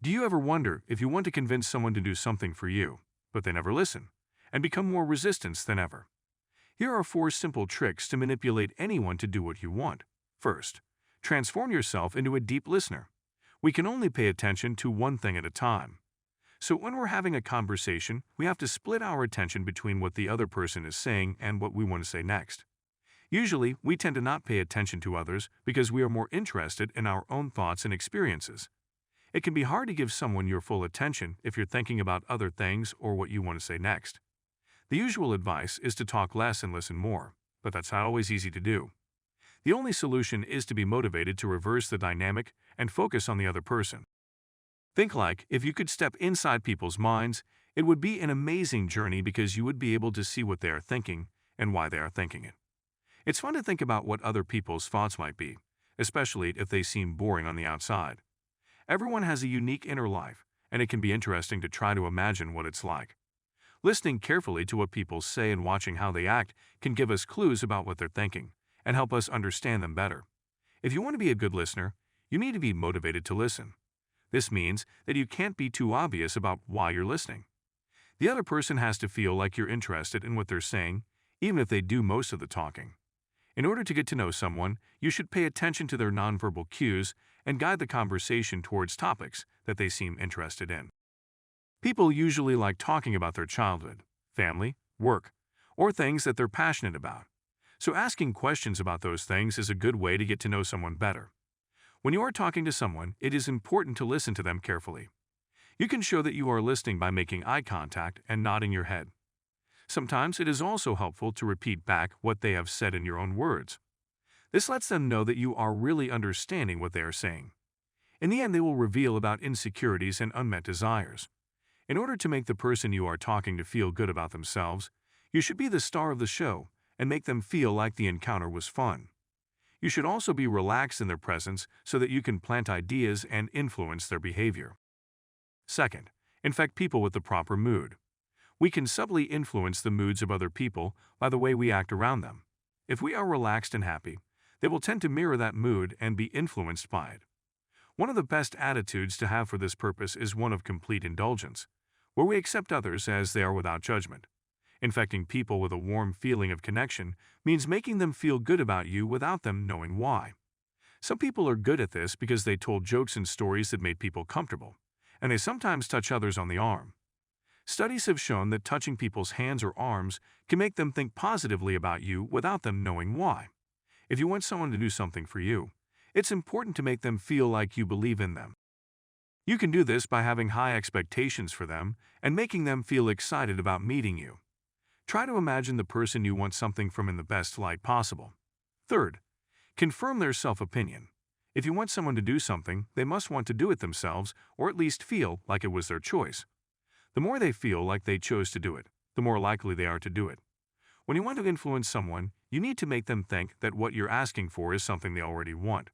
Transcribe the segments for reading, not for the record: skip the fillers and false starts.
Do you ever wonder if you want to convince someone to do something for you, but they never listen, and become more resistant than ever? Here are 4 simple tricks to manipulate anyone to do what you want. First, transform yourself into a deep listener. We can only pay attention to one thing at a time. So when we're having a conversation, we have to split our attention between what the other person is saying and what we want to say next. Usually, we tend to not pay attention to others because we are more interested in our own thoughts and experiences. It can be hard to give someone your full attention if you're thinking about other things or what you want to say next. The usual advice is to talk less and listen more, but that's not always easy to do. The only solution is to be motivated to reverse the dynamic and focus on the other person. Think like if you could step inside people's minds, it would be an amazing journey because you would be able to see what they are thinking and why they are thinking it. It's fun to think about what other people's thoughts might be, especially if they seem boring on the outside. Everyone has a unique inner life, and it can be interesting to try to imagine what it's like. Listening carefully to what people say and watching how they act can give us clues about what they're thinking and help us understand them better. If you want to be a good listener, you need to be motivated to listen. This means that you can't be too obvious about why you're listening. The other person has to feel like you're interested in what they're saying, even if they do most of the talking. In order to get to know someone, you should pay attention to their nonverbal cues and guide the conversation towards topics that they seem interested in. People usually like talking about their childhood, family, work, or things that they're passionate about. So asking questions about those things is a good way to get to know someone better. When you are talking to someone, it is important to listen to them carefully. You can show that you are listening by making eye contact and nodding your head. Sometimes it is also helpful to repeat back what they have said in your own words. This lets them know that you are really understanding what they are saying. In the end, they will reveal about insecurities and unmet desires. In order to make the person you are talking to feel good about themselves, you should be the star of the show and make them feel like the encounter was fun. You should also be relaxed in their presence so that you can plant ideas and influence their behavior. Second, infect people with the proper mood. We can subtly influence the moods of other people by the way we act around them. If we are relaxed and happy, they will tend to mirror that mood and be influenced by it. One of the best attitudes to have for this purpose is one of complete indulgence, where we accept others as they are without judgment. Infecting people with a warm feeling of connection means making them feel good about you without them knowing why. Some people are good at this because they told jokes and stories that made people comfortable, and they sometimes touch others on the arm. Studies have shown that touching people's hands or arms can make them think positively about you without them knowing why. If you want someone to do something for you, it's important to make them feel like you believe in them. You can do this by having high expectations for them and making them feel excited about meeting you. Try to imagine the person you want something from in the best light possible. Third, confirm their self-opinion. If you want someone to do something, they must want to do it themselves or at least feel like it was their choice. The more they feel like they chose to do it, the more likely they are to do it. When you want to influence someone, you need to make them think that what you're asking for is something they already want.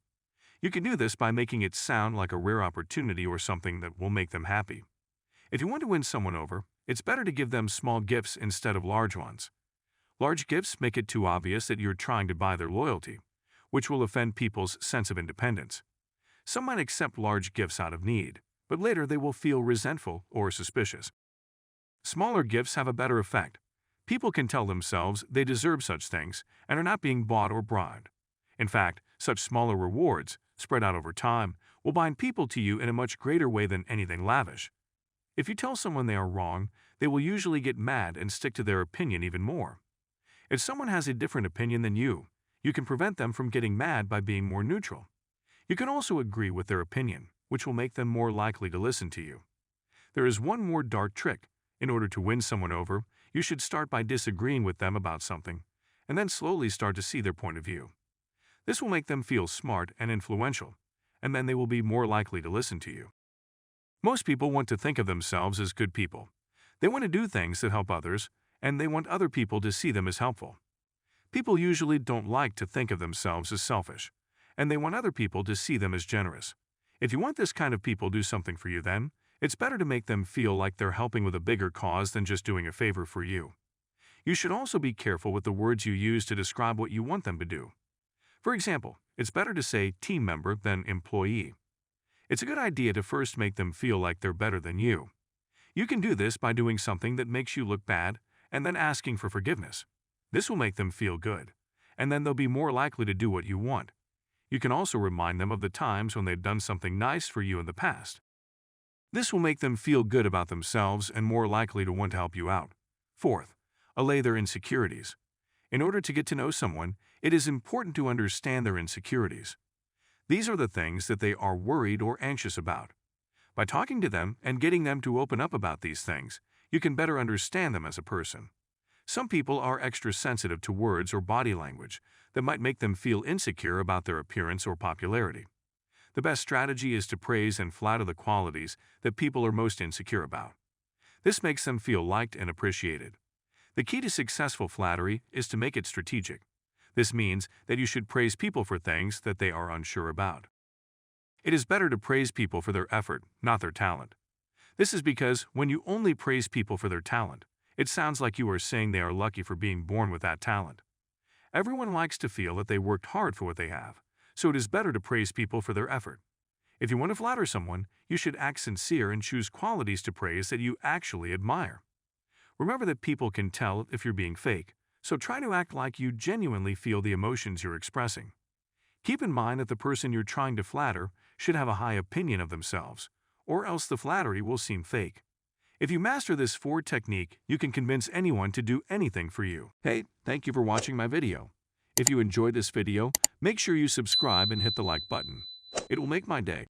You can do this by making it sound like a rare opportunity or something that will make them happy. If you want to win someone over, it's better to give them small gifts instead of large ones. Large gifts make it too obvious that you're trying to buy their loyalty, which will offend people's sense of independence. Some might accept large gifts out of need, but later they will feel resentful or suspicious. Smaller gifts have a better effect. People can tell themselves they deserve such things and are not being bought or bribed. In fact, such smaller rewards, spread out over time, will bind people to you in a much greater way than anything lavish. If you tell someone they are wrong, they will usually get mad and stick to their opinion even more. If someone has a different opinion than you can prevent them from getting mad by being more neutral. You can also agree with their opinion, which will make them more likely to listen to you. There is one more dark trick. In order to win someone over, you should start by disagreeing with them about something, and then slowly start to see their point of view. This will make them feel smart and influential, and then they will be more likely to listen to you. Most people want to think of themselves as good people. They want to do things that help others, and they want other people to see them as helpful. People usually don't like to think of themselves as selfish, and they want other people to see them as generous. If you want this kind of people to do something for you, then it's better to make them feel like they're helping with a bigger cause than just doing a favor for you. You should also be careful with the words you use to describe what you want them to do. For example, it's better to say team member than employee. It's a good idea to first make them feel like they're better than you. You can do this by doing something that makes you look bad and then asking for forgiveness. This will make them feel good, and then they'll be more likely to do what you want. You can also remind them of the times when they've done something nice for you in the past. This will make them feel good about themselves and more likely to want to help you out. Fourth, allay their insecurities. In order to get to know someone, it is important to understand their insecurities. These are the things that they are worried or anxious about. By talking to them and getting them to open up about these things, you can better understand them as a person. Some people are extra sensitive to words or body language that might make them feel insecure about their appearance or popularity. The best strategy is to praise and flatter the qualities that people are most insecure about. This makes them feel liked and appreciated. The key to successful flattery is to make it strategic. This means that you should praise people for things that they are unsure about. It is better to praise people for their effort, not their talent. This is because when you only praise people for their talent, it sounds like you are saying they are lucky for being born with that talent. Everyone likes to feel that they worked hard for what they have, so it is better to praise people for their effort. If you want to flatter someone, you should act sincere and choose qualities to praise that you actually admire. Remember that people can tell if you're being fake, so try to act like you genuinely feel the emotions you're expressing. Keep in mind that the person you're trying to flatter should have a high opinion of themselves, or else the flattery will seem fake. If you master this 4 technique, you can convince anyone to do anything for you. Hey, thank you for watching my video. If you enjoyed this video, make sure you subscribe and hit the like button. It will make my day.